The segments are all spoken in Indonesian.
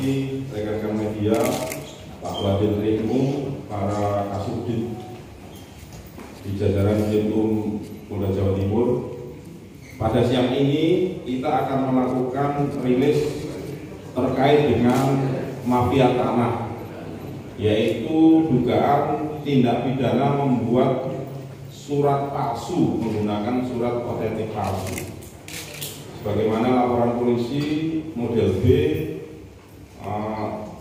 hormati rekan-rekan media, Pak Wadil Ringu, para Kasubdit di jajaran Krimum Polda Jawa Timur. Pada siang ini kita akan melakukan rilis terkait dengan mafia tanah, yaitu dugaan tindak pidana membuat surat palsu menggunakan surat otentik palsu. Sebagaimana laporan polisi model B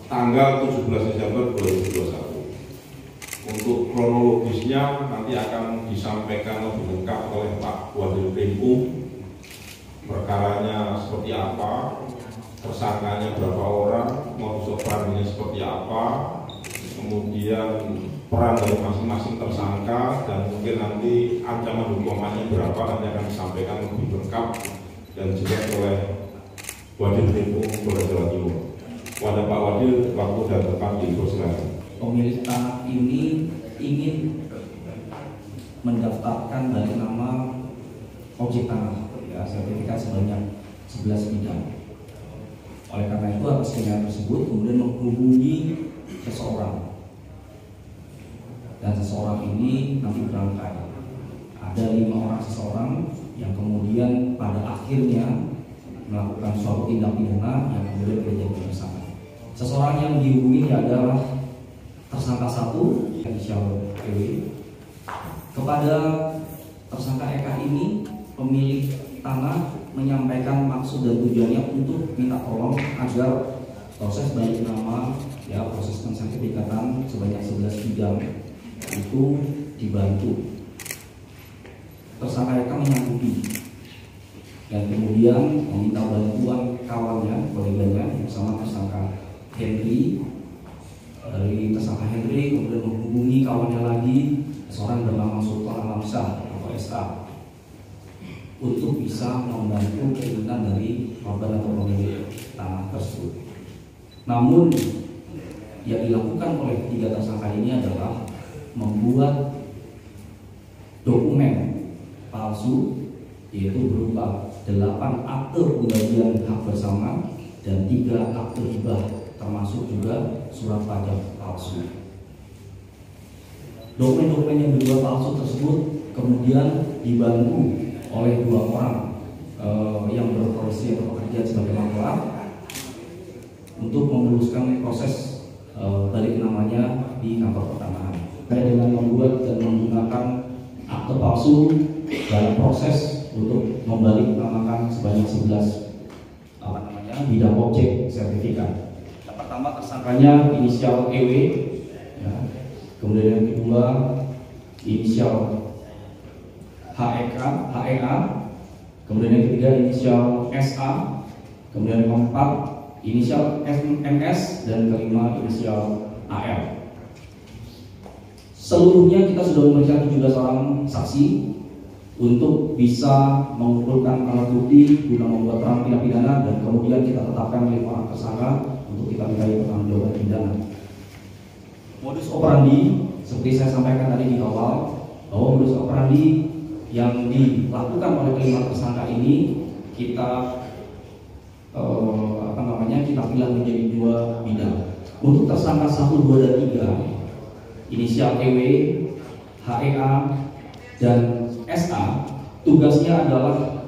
tanggal 17 Desember 2021. Untuk kronologisnya nanti akan disampaikan lebih lengkap oleh Pak Wadil Ringu. Perkaranya seperti apa, tersangkanya berapa orang, modus operandinya seperti apa, kemudian peran dari masing-masing tersangka, dan mungkin nanti ancaman hukumannya berapa nanti akan disampaikan lebih lengkap dan jelas oleh Wadil Ringu Polda Jawa Timur. Kepada Pak Wadil, waktu dan tempat dipersilakan. Pemilik tanah ini ingin mendaftarkan balik nama objek tanah, ya, sertifikat sebanyak 11 bidang. Oleh karena itu atas kenyataan tersebut kemudian menghubungi seseorang, dan seseorang ini nanti berangkai. Ada 5 orang seseorang yang kemudian pada akhirnya melakukan suatu tindak pidana yang kemudian menjadi tersangka. Seseorang yang dihubungi adalah tersangka 1 inisial EW. Kepada tersangka EK ini, pemilik tanah menyampaikan maksud dan tujuannya untuk minta tolong agar proses balik nama, ya, proses pensertifikatan sebanyak 11 bidang itu dibantu. Tersangka EK menyanggupi dan kemudian meminta bantuan kawannya, koleganya bersama tersangka Henry. Dari tersangka Henry kemudian menghubungi kawannya lagi, seorang bernama Sultan Alamsyah atau SA, untuk bisa membantu keinginan dari korban atau pemilik tanah tersebut. Namun yang dilakukan oleh 3 tersangka ini adalah membuat dokumen palsu, yaitu berupa 8 akte pembagian hak bersama dan 3 akte hibah, termasuk juga surat pajak palsu. Dokumen-dokumen yang dibuat palsu tersebut kemudian dibantu oleh 2 orang yang berprofesi atau pekerjaan sebagai maklar untuk memuluskan proses balik namanya di kantor pertanahan. Dengan membuat dan menggunakan akte palsu dalam proses untuk membalik namakan sebanyak 11 bidang objek sertifikat. Yang pertama tersangkanya inisial EW, ya. Kemudian yang kedua inisial HEA, kemudian yang ketiga inisial SA, kemudian yang keempat inisial MS, dan kelima inisial AL. Seluruhnya kita sudah memeriksa 17 orang saksi untuk bisa mengumpulkan alat bukti guna membuat terang tindak pidana, dan kemudian kita tetapkan 5 orang tersangka untuk kita mintai pertanggungjawaban pidana. Modus operandi seperti saya sampaikan tadi di awal, bahwa modus operandi yang dilakukan oleh kelima tersangka ini kita kita pilah menjadi 2 bidang. Untuk tersangka 1, 2, dan 3 inisial EW, HEA, dan SA, tugasnya adalah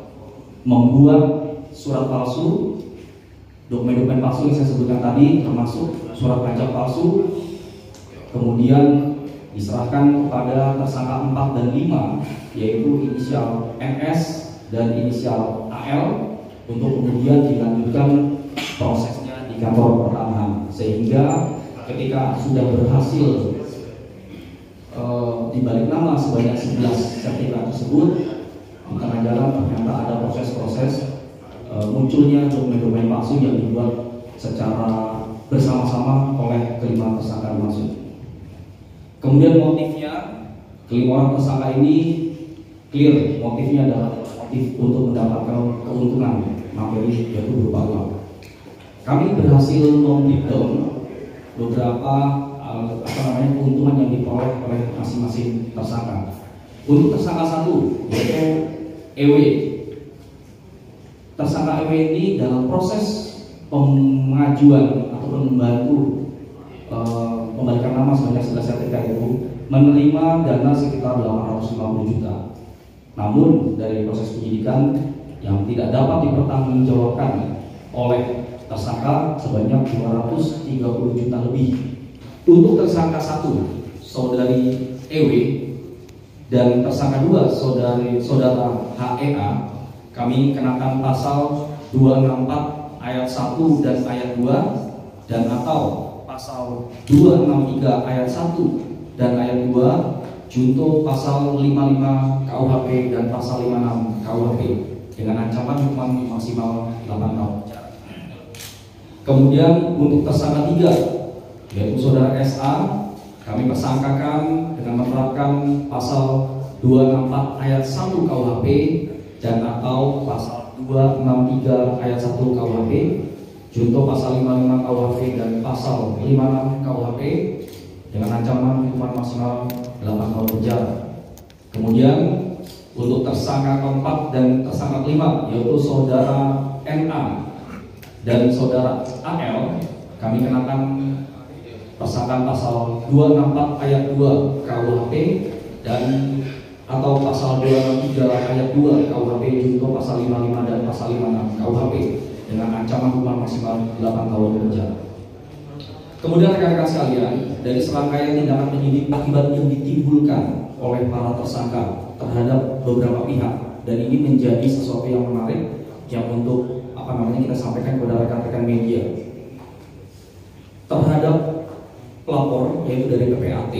membuat surat palsu, dokumen-dokumen palsu yang saya sebutkan tadi, termasuk surat pajak palsu, kemudian diserahkan kepada tersangka 4 dan 5, yaitu inisial NS dan inisial AL, untuk kemudian dilanjutkan prosesnya di kantor pertanahan, sehingga ketika sudah berhasil dibalik nama sebanyak 11 sertifikat tersebut, di tengah jalan ternyata ada proses-proses munculnya dokumen-dokumen palsu yang dibuat secara bersama-sama oleh kelima tersangka dimaksud. Kemudian motifnya, kelima orang tersangka ini clear, motifnya adalah motif untuk mendapatkan keuntungan materi, yaitu berupa uang. Kami berhasil membreakdown beberapa keuntungan yang diperoleh oleh masing-masing tersangka. Untuk tersangka 1, yaitu EW. Tersangka EW ini dalam proses pengajuan ataupun membantu pembalikan nama sebanyak 11 sertifikat itu menerima dana sekitar 850 juta. Namun dari proses penyidikan yang tidak dapat dipertanggungjawabkan oleh tersangka sebanyak 230 juta lebih. Untuk tersangka 1, saudari EW, dan tersangka 2, saudara HEA, kami kenakan pasal 264 ayat 1 dan ayat 2 dan atau pasal 263 ayat 1 dan ayat 2 junto pasal 55 KUHP dan pasal 56 KUHP dengan ancaman hukuman maksimal 8 tahun. Kemudian untuk tersangka 3 yaitu saudara SA, kami persangkakan dengan menerapkan pasal 264 ayat 1 KUHP dan atau pasal 263 ayat 1 KUHP junto pasal 55 KUHP dan pasal 56 KUHP dengan ancaman hukuman maksimal 8 tahun penjara. Kemudian untuk tersangka keempat dan tersangka kelima yaitu saudara NA dan saudara AL, kami kenakan persangkaan pasal 264 ayat 2 KUHP dan atau pasal 263 ayat 2 KUHP junto pasal 55 dan pasal 56 KUHP dengan ancaman hukuman maksimal 8 tahun penjara. Kemudian rekan-rekan sekalian, dari serangkaian tindakan penyidik akibat yang ditimbulkan oleh para tersangka terhadap beberapa pihak, dan ini menjadi sesuatu yang menarik yang untuk kita sampaikan kepada rekan-rekan media. Terhadap pelapor yaitu dari PPAT,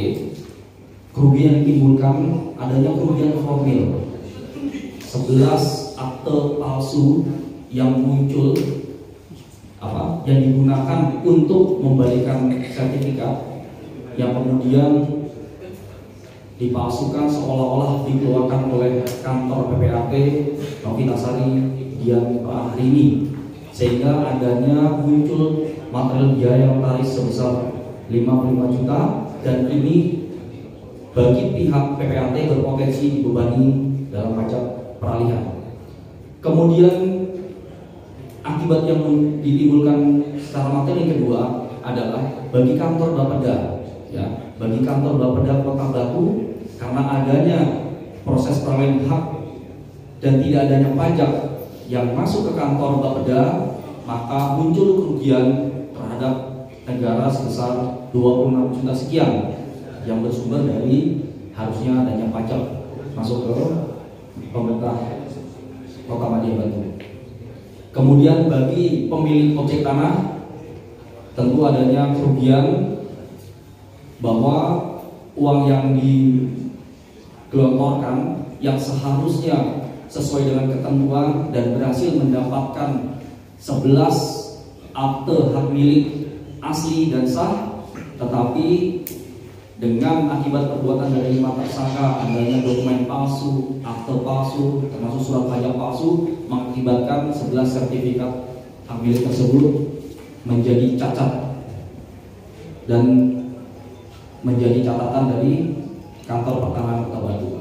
kerugian yang ditimbulkan adanya kerugian formil 11 akte palsu yang muncul yang digunakan untuk membalikan sertifikat yang kemudian dipalsukan seolah-olah dikeluarkan oleh kantor PPAT Novitasari Dian Prahrini, sehingga adanya muncul material biaya notaris sebesar 55 juta dan ini bagi pihak PPAT berpotensi dibebani dalam pajak peralihan. Kemudian akibat yang ditimbulkan secara materi kedua adalah bagi kantor Bapeda, bagi kantor Bapeda Kota Batu, karena adanya proses peralihan hak dan tidak adanya pajak yang masuk ke kantor Bapeda, maka muncul kerugian terhadap negara sebesar 26 juta sekian yang bersumber dari harusnya adanya pajak masuk ke pemerintah Kota Madya Batu. Kemudian bagi pemilik objek tanah tentu adanya kerugian bahwa uang yang digelontorkan yang seharusnya sesuai dengan ketentuan dan berhasil mendapatkan 11 akte hak milik asli dan sah, tetapi dengan akibat perbuatan dari 5 tersangka adanya dokumen palsu, akte palsu, termasuk surat pajak palsu, mengakibatkan 11 sertifikat hak milik tersebut menjadi cacat dan menjadi catatan dari kantor pertanahan Kota Batu.